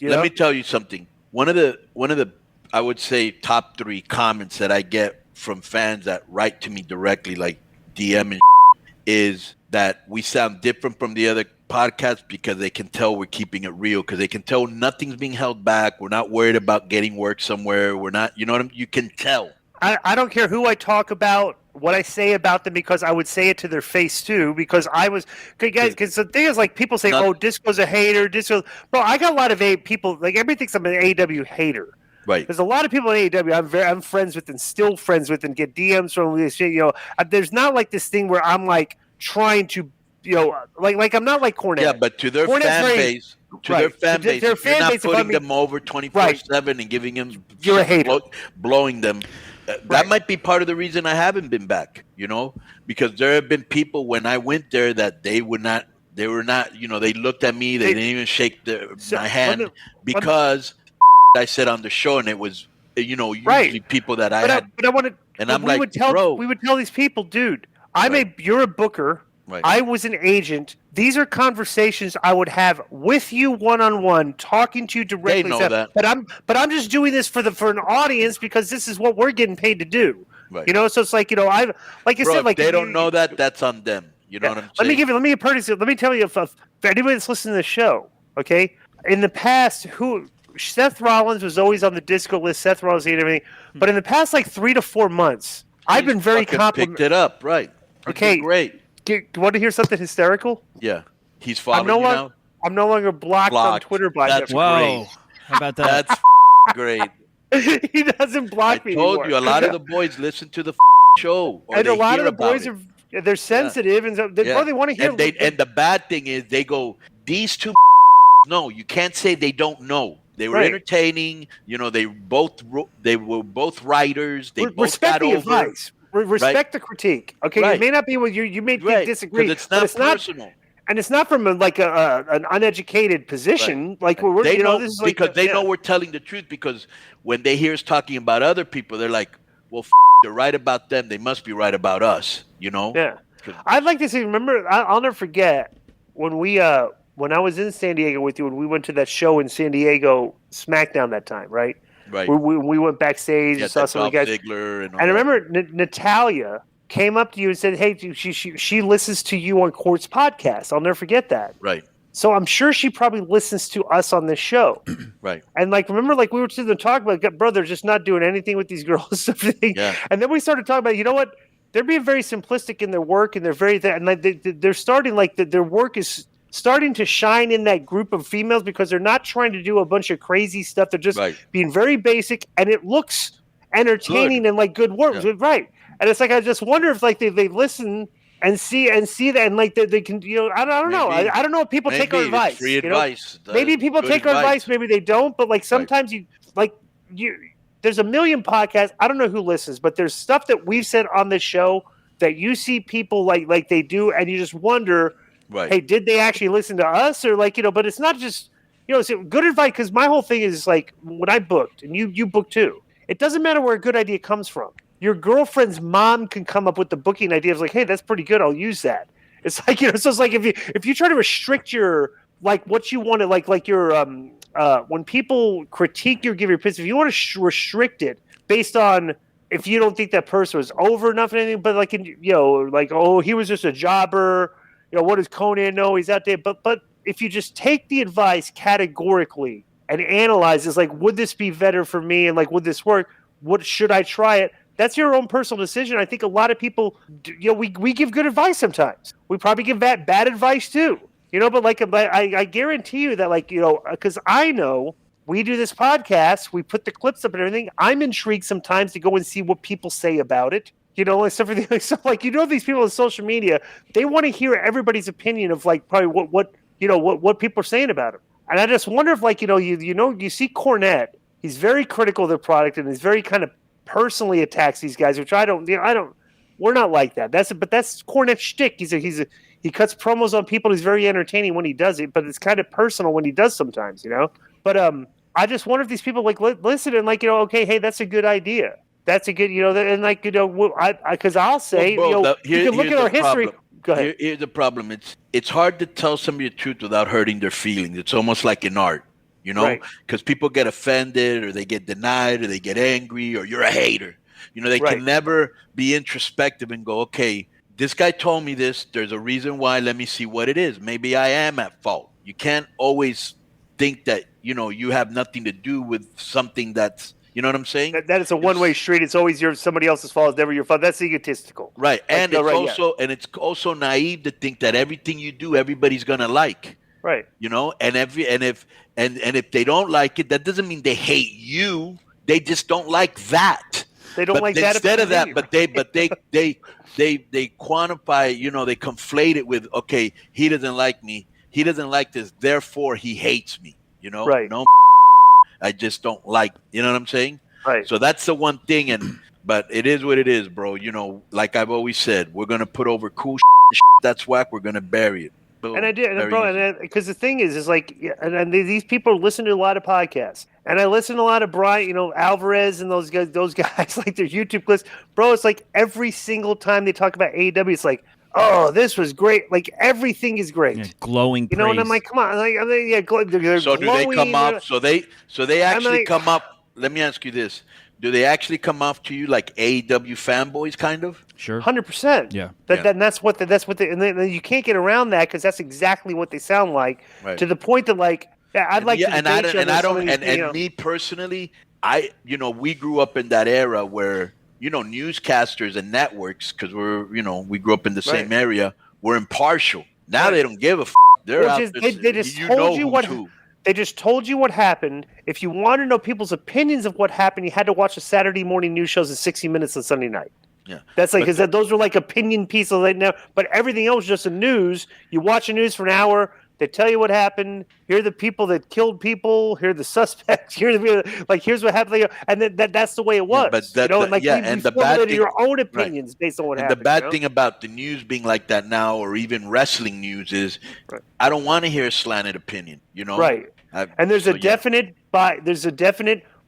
Let me tell you something. One of the I would say top 3 comments that I get from fans that write to me directly, like DM and is that we sound different from the other podcasts because they can tell we're keeping it real, because they can tell nothing's being held back. We're not worried about getting work somewhere. We're not, you know what I mean? You can tell. I don't care who I talk about, what I say about them, because I would say it to their face too. Because I was, guys, because the thing is, like, people say, "Oh, Disco's a hater." Disco, bro, I got a lot of people. Like, everybody thinks I'm an AEW hater. Right. There's a lot of people in AEW I'm friends with and still friends with and get DMs from this shit. There's not like this thing where I'm like trying to, like I'm not like Cornette. Yeah, but to their fan base. Their fan base, if you're not putting them over 24/7 and giving them, you're a hater, blowing them. That might be part of the reason I haven't been back, because there have been people when I went there that they were not, they looked at me, they didn't even shake my hand because I said on the show, and it was, usually people that I had. But I wanted, and I'm like, we would tell these people, dude, you're a booker. Right. I was an agent. These are conversations I would have with you one-on-one, talking to you directly. They know that. But I'm just doing this for an audience because this is what we're getting paid to do. Right. So it's like, I said, like, they don't know that, that's on them. You know what I'm saying? Let me tell you, if anybody that's listening to the show, okay, in the past, Seth Rollins was always on the disco list. Seth Rollins and everything, but in the past, like 3 to 4 months, I've been very complimentary. Picked it up, right? Okay, great. Do you want to hear something hysterical? Yeah. He's following you now? I'm no longer blocked on Twitter by him. That's great. How about that? That's great. He doesn't block me anymore. I told you, a lot of the boys listen to the show. And a lot of the boys they're sensitive, and they want to hear. And the bad thing is they go, these two no, you can't say they don't know. They were entertaining. They were both writers. They both respect got the over. Advice. Respect the critique. Okay, it may not be what you may disagree. It's not personal. And it's not from an uneducated position. Right. Like we're, they know, this is because they know we're telling the truth. Because when they hear us talking about other people, they're like, "Well, they're right about them. They must be right about us." Yeah. I'd like to see. Remember, I'll never forget when when I was in San Diego with you, when we went to that show in San Diego, SmackDown that time, right? Right. We went backstage and saw some of the guys. And I remember Natalia came up to you and said, "Hey, she listens to you on Court's podcast." I'll never forget that. Right. So I'm sure she probably listens to us on this show. Right. And remember, we were sitting there talking about, bro, they're just not doing anything with these girls. Yeah. And then we started talking about, you know what? They're being very simplistic in their work, and they're they're starting their work is starting to shine in that group of females because they're not trying to do a bunch of crazy stuff. They're just being very basic, and it looks entertaining and good work. Yeah. Right. And it's like, I just wonder if they listen and see that, and they can, I don't know. I don't know if people take our advice. Free advice. Maybe people take our advice. Maybe they don't. But sometimes there's a million podcasts. I don't know who listens, but there's stuff that we've said on this show that you see people like they do, and you just wonder, hey, did they actually listen to us? Or but it's not just, it's good advice. Because my whole thing is when I booked, and you booked too, it doesn't matter where a good idea comes from. Your girlfriend's mom can come up with the booking idea. It's like, hey, that's pretty good. I'll use that. It's so it's like if you try to restrict your what you want to your when people critique give your opinion, if you want to restrict it based on if you don't think that person was over enough and anything, but oh, he was just a jobber. What does Conan know? He's out there. But if you just take the advice categorically and analyze, it's would this be better for me? And would this work? What should I try it? That's your own personal decision. I think a lot of people, we give good advice sometimes. We probably give bad advice too, but I guarantee you that because I know we do this podcast, we put the clips up and everything. I'm intrigued sometimes to go and see what people say about it. Stuff these people on social media, they want to hear everybody's opinion of probably what people are saying about them. And I just wonder if you see Cornette, he's very critical of their product and he's very kind of personally attacks these guys, which we're not like that. That's Cornette's shtick. He cuts promos on people. He's very entertaining when he does it, but it's kind of personal when he does sometimes, But I just wonder if these people listen and okay, hey, that's a good idea. That's a good, and because I'll say, you can look at our history. Go ahead. Here's the problem. It's hard to tell somebody the truth without hurting their feelings. It's almost like in art. you know, because people get offended or they get denied or they get angry or you're a hater. You know, they can never be introspective and go, okay, this guy told me this. There's a reason why. Let me see what it is. Maybe I am at fault. You can't always think that, you know, you have nothing to do with something that's, you know what I'm saying? That is a one-way street. It's always somebody else's fault. It's never your fault. That's egistical. Right. And it's also naive to think that everything you do, everybody's going to like. Right. You know, and if they don't like it, that doesn't mean they hate you. They just don't like that. They don't like that. Instead of that, but they quantify, you know, they conflate it with, okay, he doesn't like me. He doesn't like this. Therefore, he hates me. You know, no, I just don't like, you know what I'm saying? Right. So that's the one thing. But it is what it is, bro. You know, like I've always said, we're going to put over cool shit that's whack. We're going to bury it. Boom. And I did, because the thing is like, and these people listen to a lot of podcasts, and I listen to a lot of Brian, you know, Alvarez and those guys, like their YouTube clips, bro. It's like every single time they talk about AEW, it's like, oh, this was great. Like everything is great, glowing. You know, praise. And I'm like, come on, like, they're so glowing, do they come up? So they actually come up. Let me ask you this. Do they actually come off to you like AEW fanboys, kind of? Sure, 100%. Yeah, that's what and then you can't get around that because that's exactly what they sound like. Right. To the point that like, I'd like to. And me personally, we grew up in that era where newscasters and networks, because we grew up in the same area, were impartial. Now they don't give a. They're out. They just told you what. They just told you what happened. If you want to know people's opinions of what happened, you had to watch the Saturday morning news shows at 60 Minutes on Sunday night. Yeah, that's like, because those are like opinion pieces right now. But everything else is just the news. You watch the news for an hour. They tell you what happened. Here are the people that killed people. Here are the suspects. Here's what happened. And that's the way it was. Yeah, but the bad thing, your own opinions based on what happened. The bad thing about the news being like that now, or even wrestling news, is I don't want to hear a slanted opinion. Right. And there's a definite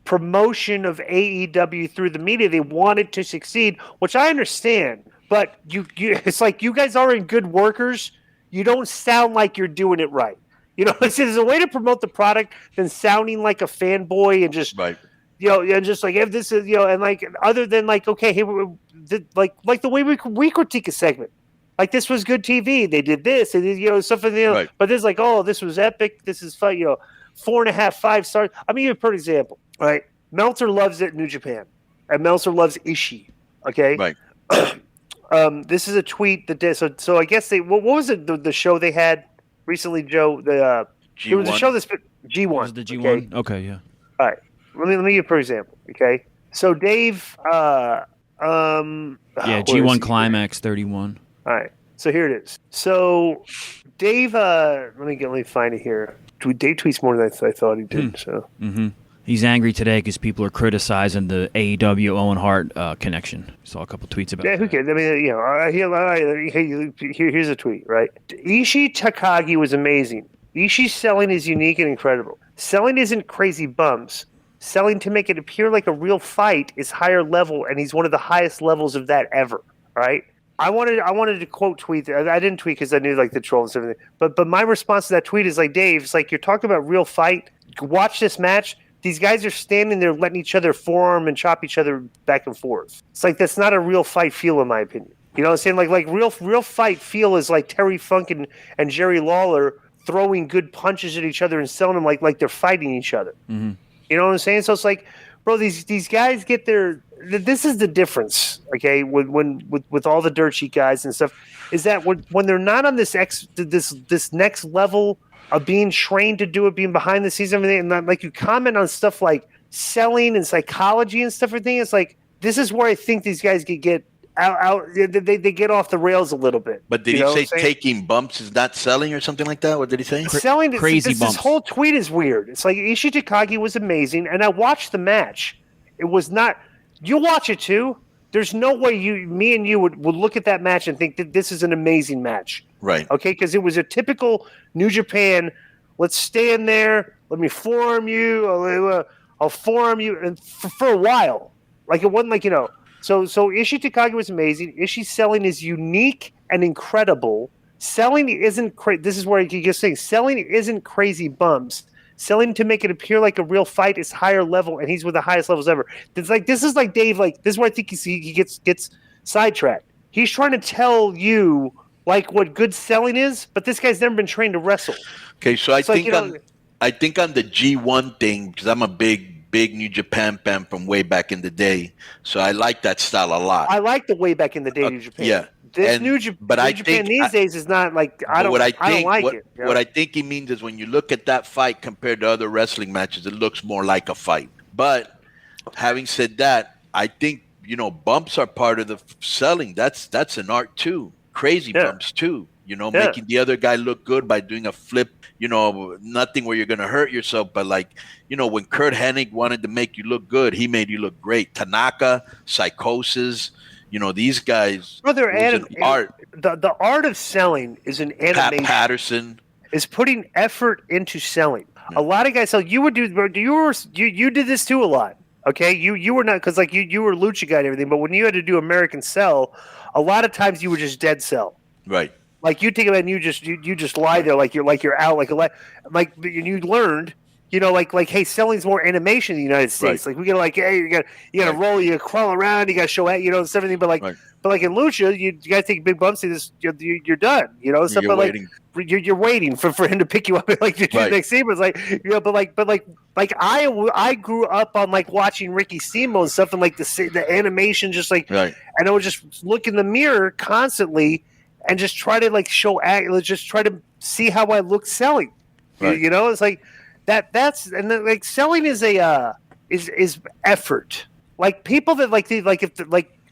promotion of AEW through the media. They want it to succeed, which I understand. But it's like you guys aren't good workers. You don't sound like you're doing it right. There's a way to promote the product than sounding like a fanboy and just, and just like, if this is, and like, other than like, okay, hey, like the way we critique a segment. Like, this was good TV. They did this. They did, stuff. But there's like, oh, this was epic. This is fun. 4.5, 5 stars. I mean, for example, right? Meltzer loves it in New Japan, and Meltzer loves Ishii. Okay, right. This is a tweet that did so. I guess what was it? The show they had recently, Joe. It was a show that's G1. Was the G1? Okay, yeah. All right. Let me give for example. Okay, so Dave. G1 Climax 31. All right, so here it is. So Dave, let me find it here. Dave tweets more than I thought he did. So he's angry today because people are criticizing the AEW Owen Hart connection. Saw a couple tweets about. Yeah, who cares? I mean, here's a tweet. Right, Ishii Takagi was amazing. Ishii's selling is unique and incredible. Selling isn't crazy bumps. Selling to make it appear like a real fight is higher level, and he's one of the highest levels of that ever. Right. I wanted to quote tweet. I didn't tweet because I knew like the trolls and everything. But my response to that tweet is like, Dave, it's like, you're talking about real fight. Watch this match. These guys are standing there letting each other forearm and chop each other back and forth. It's like, that's not a real fight feel, in my opinion. You know what I'm saying? Like real fight feel is like Terry Funk and Jerry Lawler throwing good punches at each other and selling them like they're fighting each other. Mm-hmm. You know what I'm saying? So it's like, bro, these guys get their. This is the difference, okay? With all the dirt sheet guys and stuff, is that when they're not on this next level of being trained to do it, being behind the scenes, and everything, and not, like, you comment on stuff like selling and psychology and stuff, everything. It's like, this is where I think these guys get out. They get off the rails a little bit. But did he say taking bumps is not selling or something like that? What did he say? Selling crazy bumps. This whole tweet is weird. It's like, Ishii Takagi was amazing, and I watched the match. It was not. You watch it too. There's no way me and you would look at that match and think that this is an amazing match. Right. Okay, because it was a typical New Japan, let's stand there, let me forearm you, I'll forearm you, and for a while. Like, it wasn't like, So Ishii Takagi was amazing. Ishii's selling is unique and incredible. Selling isn't this is where I keep saying, selling isn't crazy bumps. selling to make it appear like a real fight is higher level, and he's with the highest levels ever. It's like this is like Dave. Like this is where I think he gets sidetracked. He's trying to tell you like what good selling is, but this guy's never been trained to wrestle. Okay, so I think on the G1 thing, because I'm a big New Japan fan from way back in the day, so I like that style a lot. I like the way back in the day New Japan. Yeah. New Japan these days is not like I don't like it. You know? What I think he means is when you look at that fight compared to other wrestling matches, it looks more like a fight. But having said that, I think bumps are part of the selling. That's an art too. Crazy bumps too. Making the other guy look good by doing a flip. Nothing where you're gonna hurt yourself, but like when Kurt Hennig wanted to make you look good, he made you look great. Tanaka, Psychosis. These guys. Well, they're art. The art of selling is an animation. Pat Patterson is putting effort into selling. Yeah. A lot of guys sell. You did this too a lot. Okay, you were not because like you were lucha guy and everything, but when you had to do American sell, a lot of times you would just dead sell. Right. Like you take it and you just lie there like you're out like you learned. Like hey, selling's more animation in the United States. Right. Like we get like hey, you got to roll, you crawl around, you got to show it's everything. But like in lucha, you got to take big bumps. And you're done. Stuff. But waiting. You're waiting for him to pick you up like the next scene. It's like but I grew up on like watching Ricky Steamboat and stuff and like the animation just like and I would just look in the mirror constantly and just try to like just try to see how I look selling. Right. It's like. That's and then, like selling is is effort. Like people that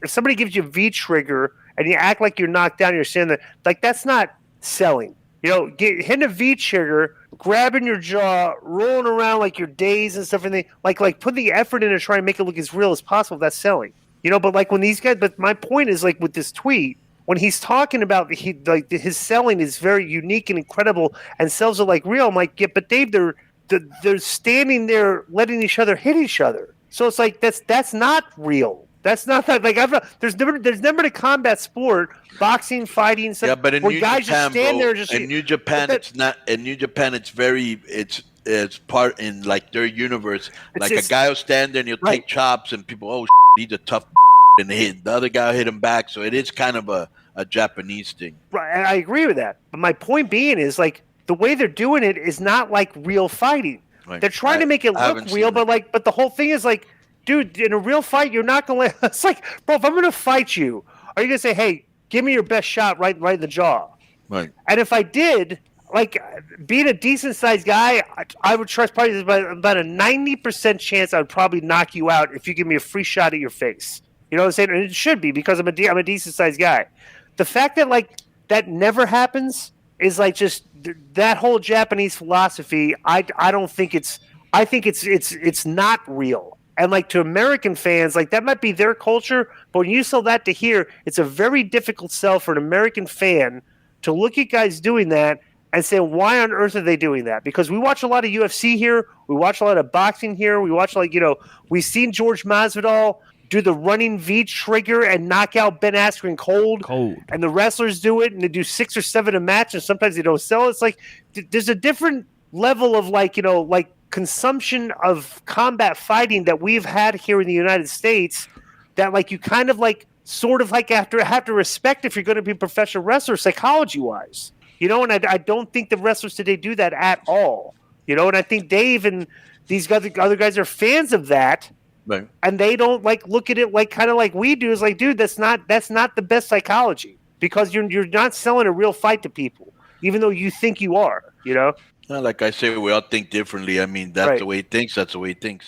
if somebody gives you a V trigger and you act like you're knocked down, you're saying that like that's not selling. Hitting a V trigger, grabbing your jaw, rolling around like your days and stuff, and like putting the effort in to try and make it look as real as possible. That's selling. But like when these guys, but my point is like with this tweet. When he's talking about his selling is very unique and incredible, and sells are like real. I'm like, yeah, but Dave, they're standing there letting each other hit each other. So it's like that's not real. That's not that like there's never been a combat sport, boxing, fighting, stuff. Yeah, but in New guys Japan, just stand there just in New Japan it's not in New Japan it's part in like their universe. Like a guy will stand there and he'll take chops and people he's a tough and the other guy will hit him back. So it is kind of a Japanese thing. Right, and I agree with that. But my point being is like the way they're doing it is not like real fighting. Right. They're trying to make it look real, but the whole thing is like, dude, in a real fight, you're not gonna. It's like, bro, if I'm gonna fight you, are you gonna say, hey, give me your best shot right in the jaw? Right. And if I did, like being a decent sized guy, I would trust probably about a 90% chance I would probably knock you out if you give me a free shot at your face. You know what I'm saying? And it should be because I'm a decent sized guy. The fact that like that never happens is like just that whole Japanese philosophy. I don't think it's. I think it's not real. And like to American fans, like that might be their culture, but when you sell that to here, it's a very difficult sell for an American fan to look at guys doing that and say, why on earth are they doing that? Because we watch a lot of UFC here, we watch a lot of boxing here, we watch we've seen George Masvidal do the running V trigger and knock out Ben Askren cold. And the wrestlers do it, and they do 6 or 7 a match, and sometimes they don't sell. It's like there's a different level of like consumption of combat fighting that we've had here in the United States that like you kind of like sort of like have to respect if you're going to be a professional wrestler psychology wise. And I don't think the wrestlers today do that at all. And I think Dave and these other guys are fans of that. Right. And they don't like look at it like kind of like we do. It's like, dude, that's not the best psychology because you're not selling a real fight to people, even though you think you are. Like I say, we all think differently. I mean, that's the way he thinks. That's the way he thinks.